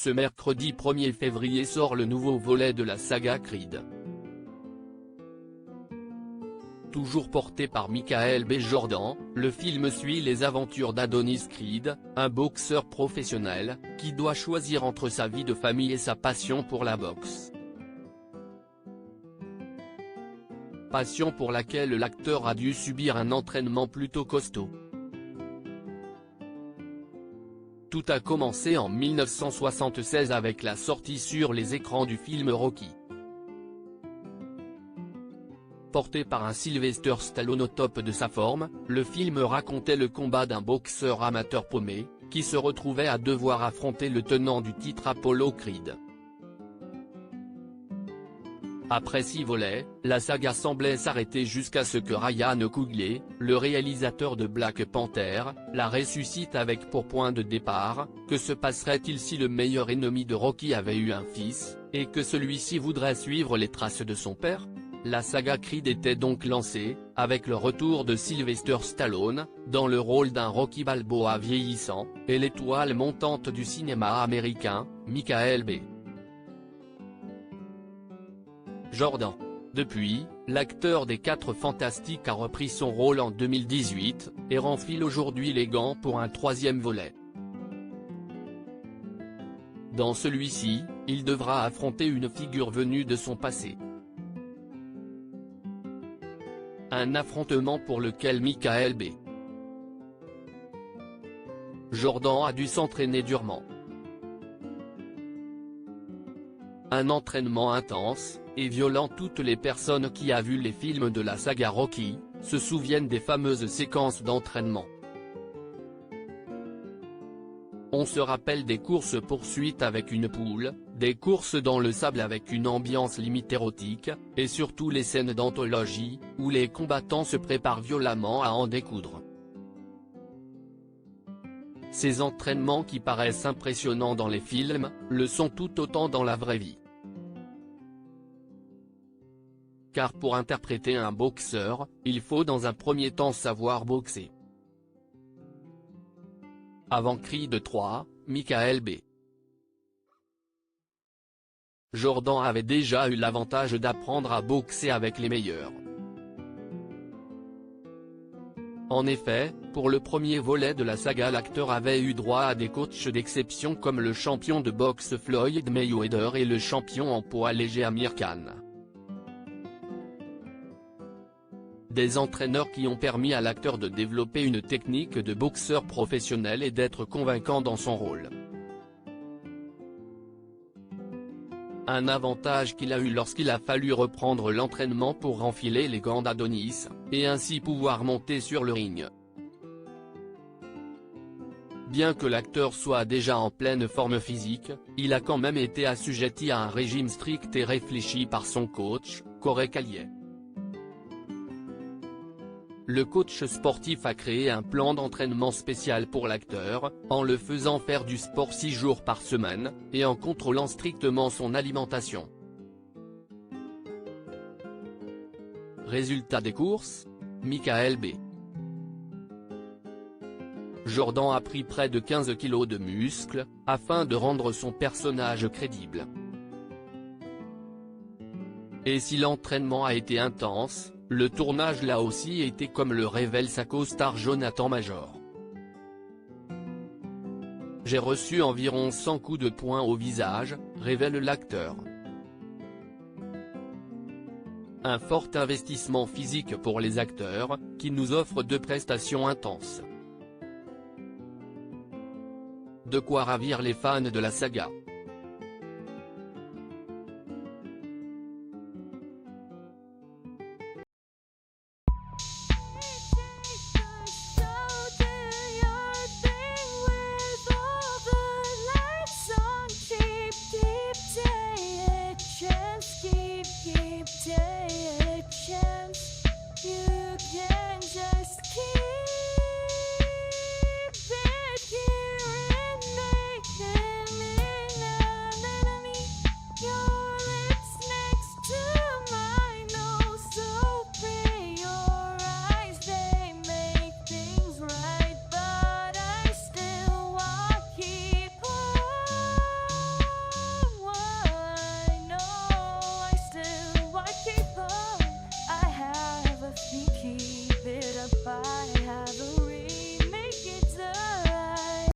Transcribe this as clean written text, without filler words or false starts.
Ce mercredi 1er février sort le nouveau volet de la saga Creed. Toujours porté par Michael B. Jordan, le film suit les aventures d'Adonis Creed, un boxeur professionnel, qui doit choisir entre sa vie de famille et sa passion pour la boxe. Passion pour laquelle l'acteur a dû subir un entraînement plutôt costaud. Tout a commencé en 1976 avec la sortie sur les écrans du film Rocky. Porté par un Sylvester Stallone au top de sa forme, le film racontait le combat d'un boxeur amateur paumé, qui se retrouvait à devoir affronter le tenant du titre Apollo Creed. Après 6 volets, la saga semblait s'arrêter jusqu'à ce que Ryan Coogler, le réalisateur de Black Panther, la ressuscite avec pour point de départ, que se passerait-il si le meilleur ennemi de Rocky avait eu un fils, et que celui-ci voudrait suivre les traces de son père? La saga Creed était donc lancée, avec le retour de Sylvester Stallone, dans le rôle d'un Rocky Balboa vieillissant, et l'étoile montante du cinéma américain, Michael B. Jordan. Depuis, l'acteur des 4 Fantastiques a repris son rôle en 2018, et renfile aujourd'hui les gants pour un 3e volet. Dans celui-ci, il devra affronter une figure venue de son passé. Un affrontement pour lequel Michael B. Jordan a dû s'entraîner durement. Un entraînement intense et violent. Toutes les personnes qui ont vu les films de la saga Rocky se souviennent des fameuses séquences d'entraînement. On se rappelle des courses-poursuites avec une poule, des courses dans le sable avec une ambiance limite érotique, et surtout les scènes d'anthologie, où les combattants se préparent violemment à en découdre. Ces entraînements qui paraissent impressionnants dans les films, le sont tout autant dans la vraie vie. Car pour interpréter un boxeur, il faut dans un premier temps savoir boxer. Avant Creed 3, Michael B. Jordan avait déjà eu l'avantage d'apprendre à boxer avec les meilleurs. En effet, pour le premier volet de la saga, l'acteur avait eu droit à des coachs d'exception comme le champion de boxe Floyd Mayweather et le champion en poids léger Amir Khan. Des entraîneurs qui ont permis à l'acteur de développer une technique de boxeur professionnel et d'être convaincant dans son rôle. Un avantage qu'il a eu lorsqu'il a fallu reprendre l'entraînement pour enfiler les gants d'Adonis, et ainsi pouvoir monter sur le ring. Bien que l'acteur soit déjà en pleine forme physique, il a quand même été assujetti à un régime strict et réfléchi par son coach, Corey Calliet. Le coach sportif a créé un plan d'entraînement spécial pour l'acteur, en le faisant faire du sport 6 jours par semaine, et en contrôlant strictement son alimentation. Résultat des courses, Michael B. Jordan a pris près de 15 kg de muscles, afin de rendre son personnage crédible. Et si l'entraînement a été intense, le tournage l'a aussi été, comme le révèle sa co-star Jonathan Major. J'ai reçu environ 100 coups de poing au visage, révèle l'acteur. Un fort investissement physique pour les acteurs, qui nous offrent 2 prestations intenses. De quoi ravir les fans de la saga. Take a chance, you can